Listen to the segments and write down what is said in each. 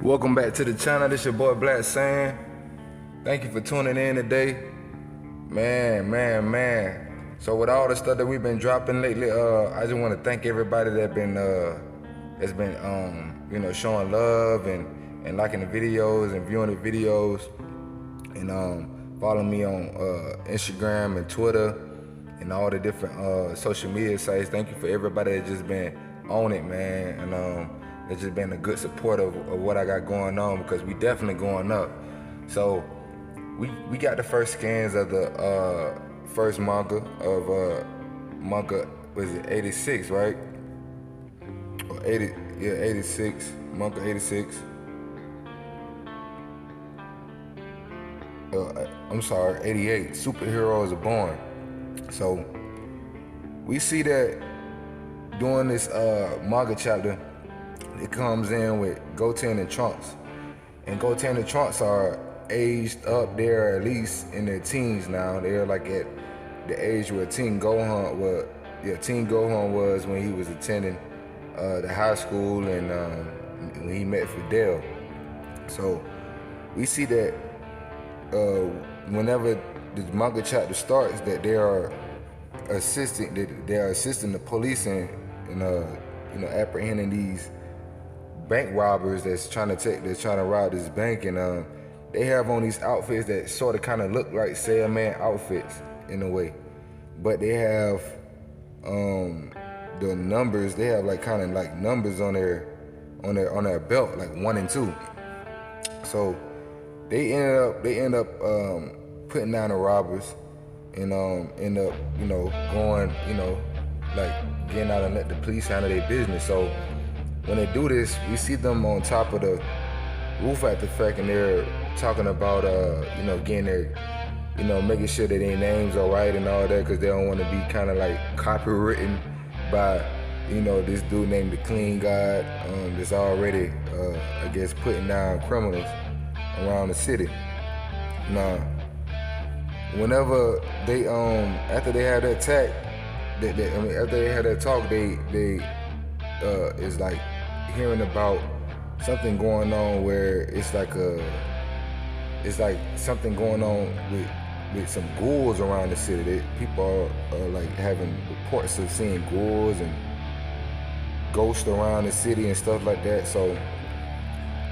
Welcome back to the channel. This your boy Black Saiyan. Thank you for tuning in today. Man. So with all the stuff that we've been dropping lately, I just want to thank everybody that's been showing love and liking the videos and viewing the videos and following me on Instagram and Twitter and all the different social media sites. Thank you for everybody that just been on it, man, and it's just been a good support of what I got going on, because we definitely going up. So we got the first scans of the first manga of manga, was it 86, right? Or 80, yeah, 86, manga 86. I'm sorry, 88, Superheroes Are Born. So we see that during this manga chapter, it comes in with Goten and Trunks. And Goten and Trunks are aged up there, at least in their teens now. They're like at the age where Teen Gohan was when he was attending the high school and when he met Fidel. So we see that whenever the manga chapter starts, that they are assisting the police in apprehending these bank robbers that's trying to rob this bank, and they have on these outfits that sort of kind of look like Saiyan Man outfits in a way, but they have the numbers. They have like kind of like numbers on their belt, like 1 and 2. So they end up putting down the robbers and end up going like getting out and let the police handle their business. So when they do this, we see them on top of the roof at the fact, and they're talking about getting their making sure that their names are right and all that, because they don't want to be kind of like copywritten by this dude named the Clean God that's already I guess putting down criminals around the city. Now, whenever they after they had that attack, after they had that talk, they is like hearing about something going on where it's like something going on with some ghouls around the city. People are like having reports of seeing ghouls and ghosts around the city and stuff like that. So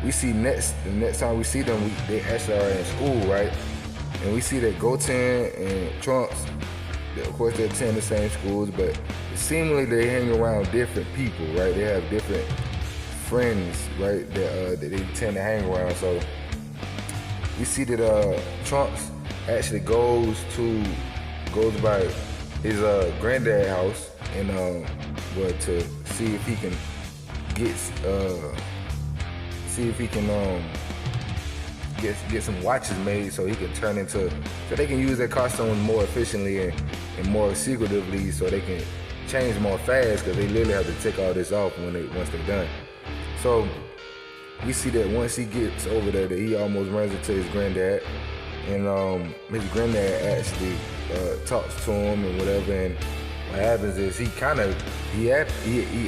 we see the next time we see them, they actually are in school, right? And we see that Goten and Trunks, of course they attend the same schools, but seemingly they hang around different people, right? They have different friends, right, that they tend to hang around. So we see that Trunks actually goes by his granddad's house and to see if he can get some watches made so he can so they can use their costumes more efficiently and more secretively, so they can change more fast, because they literally have to take all this off once they're done. So we see that once he gets over there, that he almost runs into his granddad, and his granddad actually talks to him and whatever. And what happens is he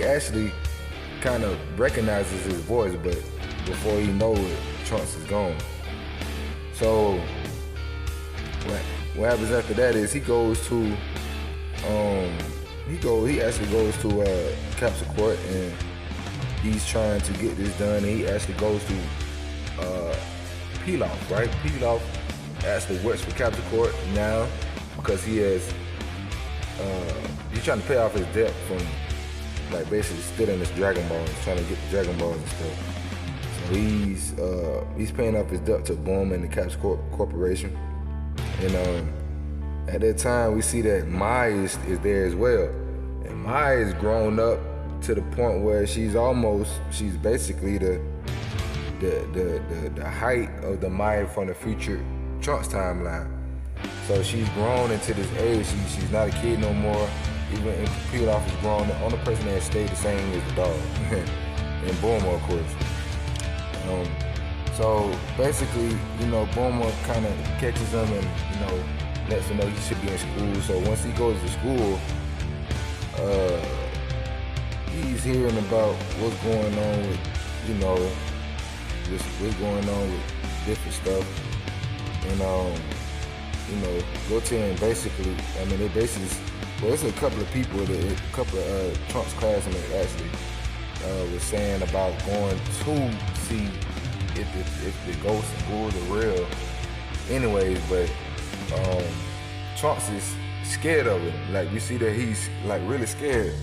actually kind of recognizes his voice, but before he knows it, Trunks is gone. So what happens after that is he actually goes to Capsule Court, and he's trying to get this done. And he actually goes to Pilaf, right? Pilaf actually works for Capsule Court now, because he's trying to pay off his debt from like basically stealing his Dragon Balls, trying to get the Dragon Balls and stuff. So he's paying off his debt to Boom and the Capsule Corporation. And at that time, we see that Mai is there as well. And Mai is grown up to the point where she's basically the height of the Mai from the future Trunks timeline. So she's grown into this age. She's not a kid no more. Even if Pilaf is grown, the only person that stayed the same is the dog. And Bulma, of course. So basically, Bulma kind of catches him and lets him know he should be in school. So once he goes to school, he's hearing about what's going on with just what's going on with different stuff. And Goten basically, I mean, they basically, well, it's a couple of people, a couple of Trump's classmates actually was saying about going to see if the ghosts and ghouls are real. Anyways, but Trunks is scared of it. Like, we see that he's like really scared.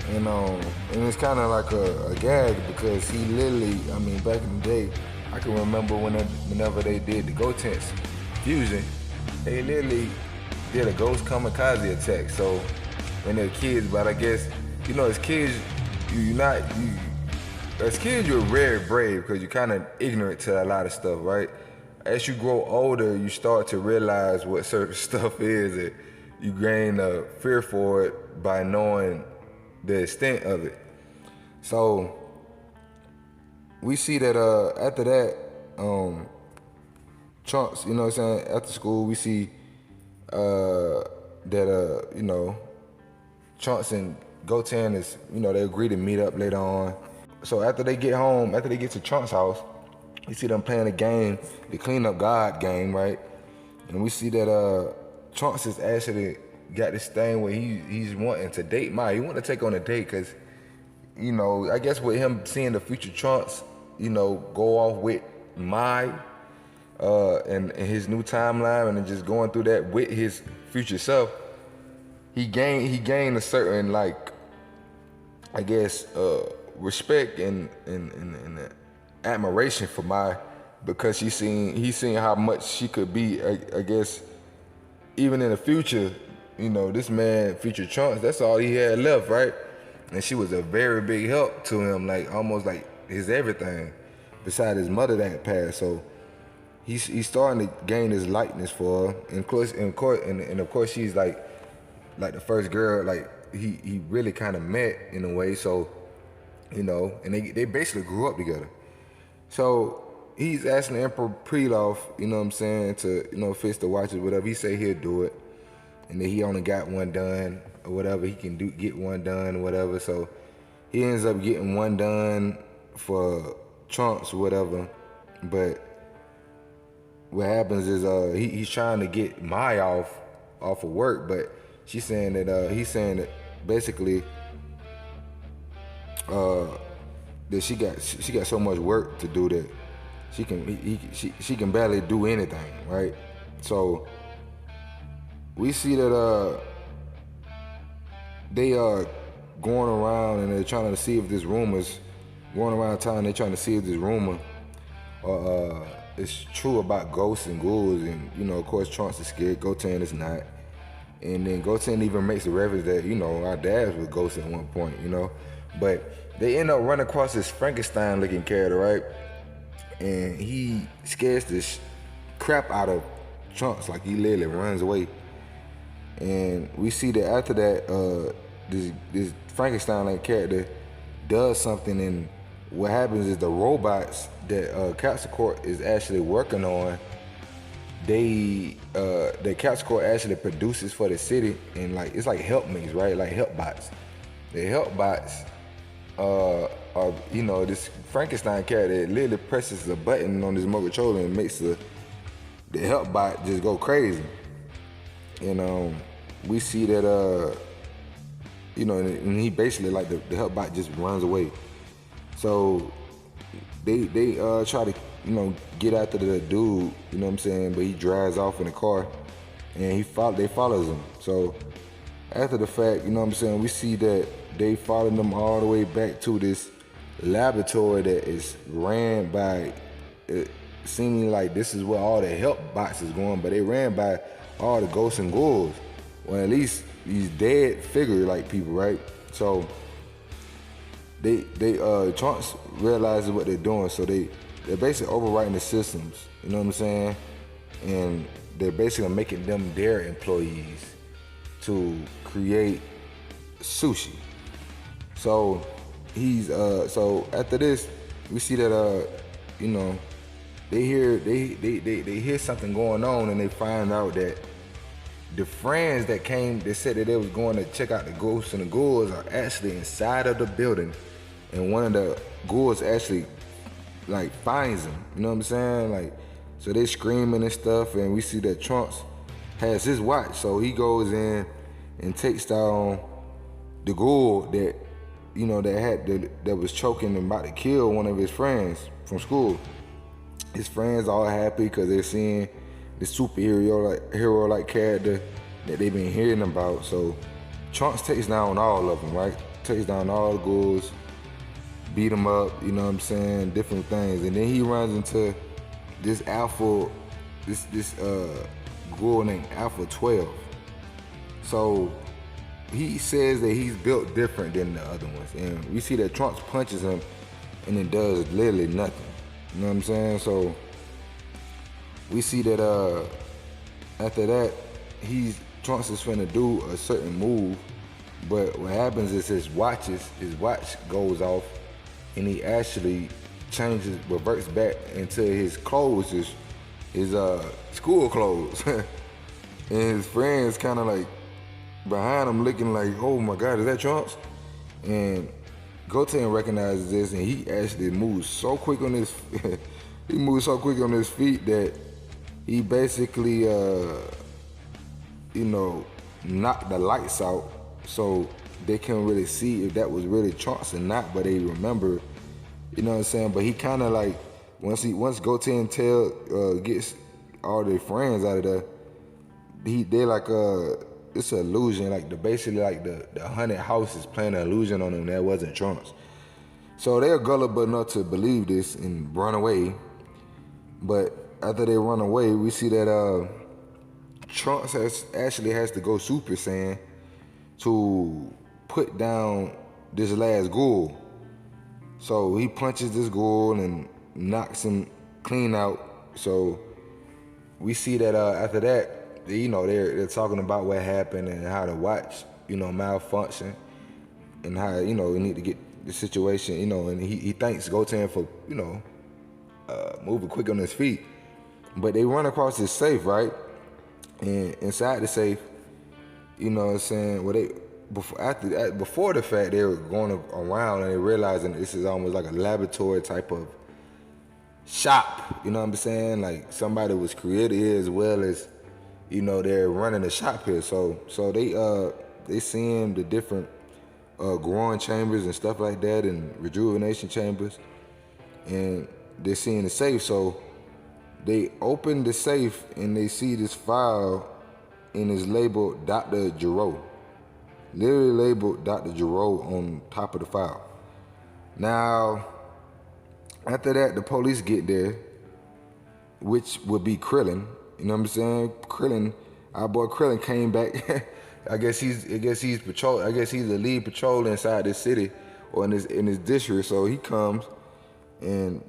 And it's kind of like a gag because he literally, I mean, back in the day, I can remember whenever they did the Gotenks fusion, they literally did a ghost kamikaze attack. So when they're kids, but I guess, as kids, as kids you're very brave because you're kind of ignorant to a lot of stuff, right? As you grow older, you start to realize what certain stuff is, and you gain a fear for it by knowing the extent of it. So we see that after that, Trunks, you know what I'm saying, after school we see that Trunks and Goten is, they agree to meet up later on. So after they get home, after they get to Trunks' house, we see them playing a game, the Clean Up God game, right? And we see that Trunks has actually got this thing where he's wanting to date Mai. He want to take on a date because, I guess with him seeing the future Trunks, go off with Mai and his new timeline and just going through that with his future self, he gained a certain, like, I guess, respect and admiration for Mai, because he's seen how much she could be, I guess, even in the future. This man, future Trunks, that's all he had left, right? And she was a very big help to him, like almost like his everything, beside his mother that had passed. So he's starting to gain his likeness for her, and of course she's like the first girl like he really kind of met in a way. So and they basically grew up together. So he's asking the Emperor Preloff, to fix the watches, whatever. He say he'll do it, and then he only got one done or whatever. He can get one done or whatever. So he ends up getting one done for Trunks or whatever. But what happens is he's trying to get Mai off of work, but she's saying that he's saying that basically that she got so much work to do that she can barely do anything, right? So we see that they are going around and they're trying to see if this rumor's going around town. They're trying to see if this rumor is true about ghosts and ghouls, and of course Trunks is scared. Goten is not, and then Goten even makes a reference that our dads were ghosts at one point, but they end up running across this Frankenstein-looking character, right? And he scares this crap out of Trunks, like he literally runs away. And we see that after that, this Frankenstein-like character does something, and what happens is the robots that Capsule Corp is actually working on, the Capsule Corp actually produces for the city, and like it's like helpmates, right? Like help bots. The help bots are this Frankenstein character that literally presses a button on this remote controller and makes the help bot just go crazy. And we see that and he basically, like, the help bot just runs away. So they try to get after the dude, but he drives off in the car, and they follows him. So after the fact, we see that they followed them all the way back to this laboratory that is ran by, seemingly like this is where all the help bots is going, but they ran by all the ghosts and ghouls, or at least these dead figure-like people, right? So they Trunks realizes what they're doing, so they're basically overwriting the systems, you know what I'm saying? And they're basically making them their employees to create sushi. So so after this, we see that they hear something going on, and they find out that the friends that came, they said that they was going to check out the ghosts and the ghouls, are actually inside of the building, and one of the ghouls actually like finds him. You know what I'm saying? Like, so they screaming and stuff, and we see that Trunks has his watch. So he goes in and takes down the ghoul that, you know, that was choking and about to kill one of his friends from school. His friends all happy because they're seeing this hero-like character that they've been hearing about. So Trunks takes down all of them, right? Takes down all the ghouls, beat them up, you know what I'm saying, different things. And then he runs into this ghoul named Alpha 12. So he says that he's built different than the other ones. And we see that Trunks punches him and it does literally nothing. You know what I'm saying? So we see that after that, Trunks is finna do a certain move, but what happens is his watch goes off, and he actually reverts back into his clothes, his school clothes. And his friends kind of like behind him looking like, oh my God, is that Trunks? And Goten recognizes this, and he actually moves so quick on his feet that he basically knocked the lights out, so they couldn't really see if that was really Trunks or not, but they remember, you know what I'm saying? But he kind of like, once Goten gets all their friends out of there, they like it's an illusion, like basically like the haunted house is playing an illusion on them that wasn't Trunks. So they're gullible enough to believe this and run away. But after they run away, we see that Trunks actually has to go Super Saiyan to put down this last ghoul. So he punches this ghoul and knocks him clean out. So we see that after that, you know, they're talking about what happened and how the watch, you know, malfunction and how, you know, we need to get the situation, you know, and he thanks Goten for, you know, moving quick on his feet. But they run across this safe, right? And inside the safe, you know what I'm saying, before the fact, they were going around and they realizing this is almost like a laboratory type of shop, you know what I'm saying? Like somebody was created here as well as, you know, they're running a shop here. So they seeing the different growing chambers and stuff like that and rejuvenation chambers, and they're seeing the safe. So they open the safe and they see this file and it's labeled Dr. Gero. Literally labeled Dr. Gero on top of the file. Now, after that, the police get there, which would be Krillin. You know what I'm saying? Krillin, our boy Krillin came back. I guess he's patrol. I guess he's the lead patrol inside this city or in this district. So he comes, and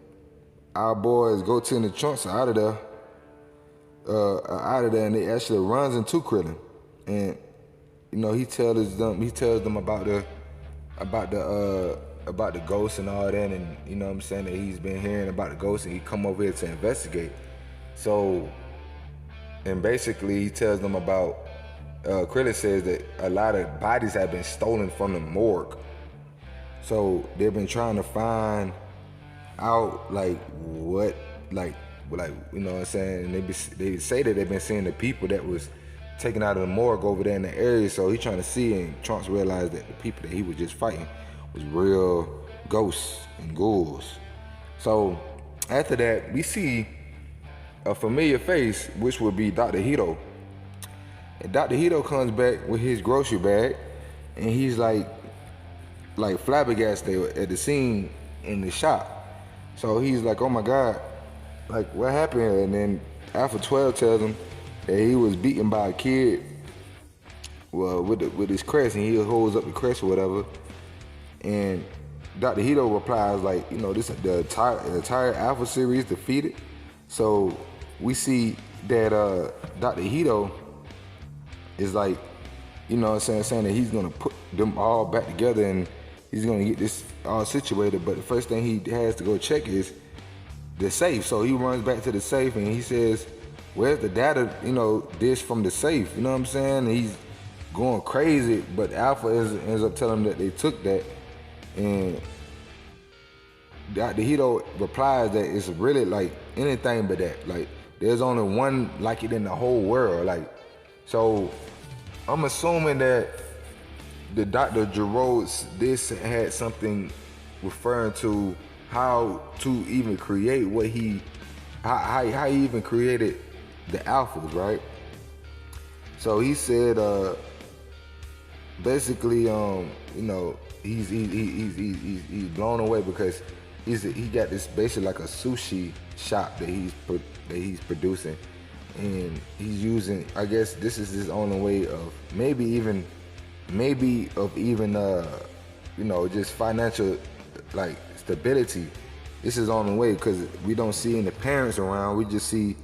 our boys Goten and Trunks are out of there, and they actually runs into Krillin, and you know he tells them about the ghosts and all that, and you know what I'm saying, that he's been hearing about the ghosts and he come over here to investigate. So, and basically he tells them about, Krillin says that a lot of bodies have been stolen from the morgue. So they've been trying to find out like what, like you know what I'm saying, and they say that they've been seeing the people that was taken out of the morgue over there in the area. So he's trying to see, and Trunks realized that the people that he was just fighting was real ghosts and ghouls. So after that, we see a familiar face, which would be Dr. Hito. And Dr. Hito comes back with his grocery bag, and he's like flabbergasted at the scene in the shop. So he's like, oh my God, like what happened here? And then Alpha 12 tells him that he was beaten by a kid, well, with his crest, and he holds up the crest or whatever. And Dr. Hito replies like, you know, this the entire Alpha series defeated. So we see that Dr. Hito is like, you know what I'm saying that he's gonna put them all back together and he's gonna get this all situated. But the first thing he has to go check is the safe. So he runs back to the safe and he says, where's the data, you know, dish from the safe? You know what I'm saying? And he's going crazy, but Alpha ends up telling him that they took that, and Dr. Hito replies that it's really like anything but that. Like there's only one like it in the whole world. Like, so I'm assuming that the Dr. Gerode's this had something referring to how to even create what how he even created the alphas, right? So he said, basically, he's blown away because he got this basically like a sushi shop that he's producing, and he's using. I guess this is his only way of maybe just financial like stability. This is on the way because we don't see any parents around. We just see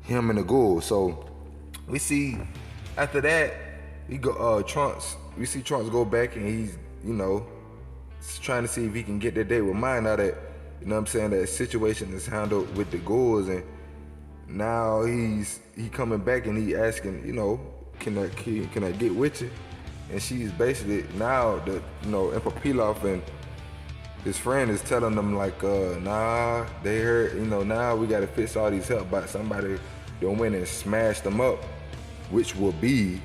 him and the ghoul. So we see after that we go Trunks. We see Trunks go back and he's trying to see if he can get that day with mine. Now that that situation is handled with the ghouls, and now he coming back and he asking can I get with you? And she's basically now Emperor Pilaf and his friend is telling them like, nah, they heard, now we gotta fix all these help, but somebody done went and smashed them up, which will be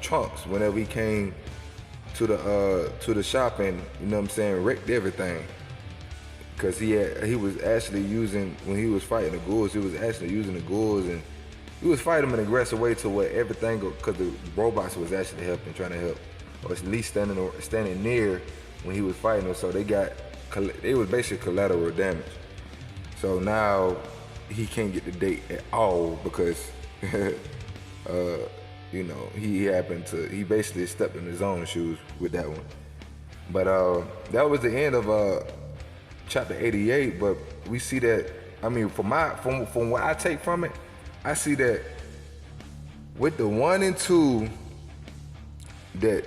Trunks whenever he came to the shop and wrecked everything. Cause he was actually using, when he was fighting the ghouls, he was actually using the ghouls, and he was fighting them in an aggressive way to where everything, cause the robots was actually trying to help, or at least standing near when he was fighting them. So they was basically collateral damage. So now he can't get the date at all because he basically stepped in his own shoes with that one. But that was the end of chapter 88. But we see that, I mean, from what I take from it, I see that with the 1 and 2 that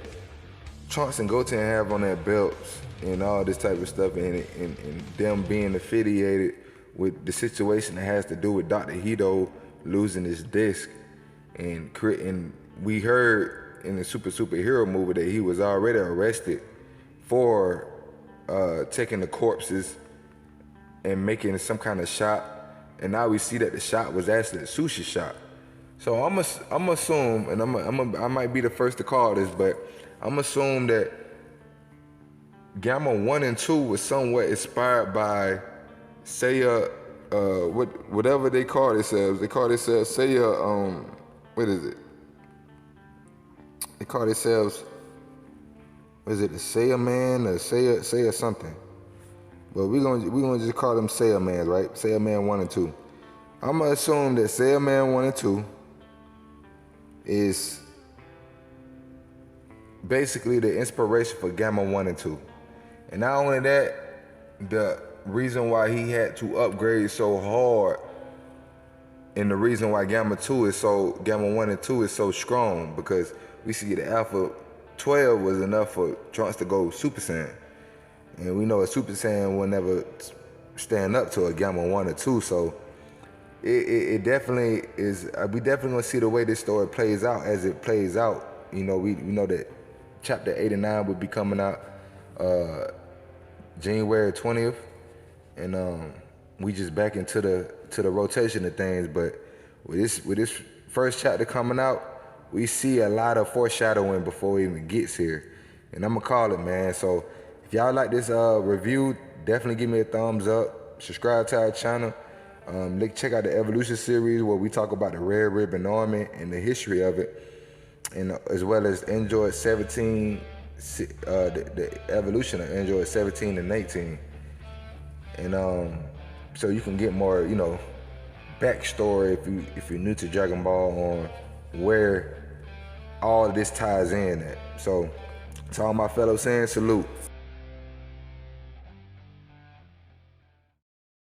Trunks and Goten have on their belts and all this type of stuff, and them being affiliated with the situation that has to do with Dr. Hito losing his disc, and we heard in the superhero movie that he was already arrested for taking the corpses and making some kind of shop, and now we see that the shop was actually a sushi shop. So I'm assume, and I might be the first to call this, but I'm assume that Gamma 1 and 2 was somewhat inspired by Seiya, whatever they call themselves. They call themselves Seiya, what is it? They call themselves, what is it, the Seiya Man or Seiya something? But we're gonna just call them Seiya Mans, right? Seiya Man 1 and 2. I'm gonna assume that Seiya Man 1 and 2 is basically the inspiration for Gamma 1 and 2. And not only that, the reason why he had to upgrade so hard, and the reason why Gamma 1 and 2 is so strong, because we see the Alpha 12 was enough for Trunks to go Super Saiyan. And we know a Super Saiyan will never stand up to a Gamma 1 or 2, so it definitely is, we definitely gonna see the way this story plays out as it plays out. We know that chapter 89 will be coming out January 20th, and we just back into the rotation of things. But with this first chapter coming out, we see a lot of foreshadowing before it even gets here, and I'm gonna call it, man. So if y'all like this review, definitely give me a thumbs up, subscribe to our channel. Check out the Evolution series where we talk about the Red Ribbon Army and the history of it, and as well as Android 17, the evolution of Android 17 and 18, and so you can get more, backstory if you're new to Dragon Ball on where all of this ties in at. So to all my fellow Saiyans, salute.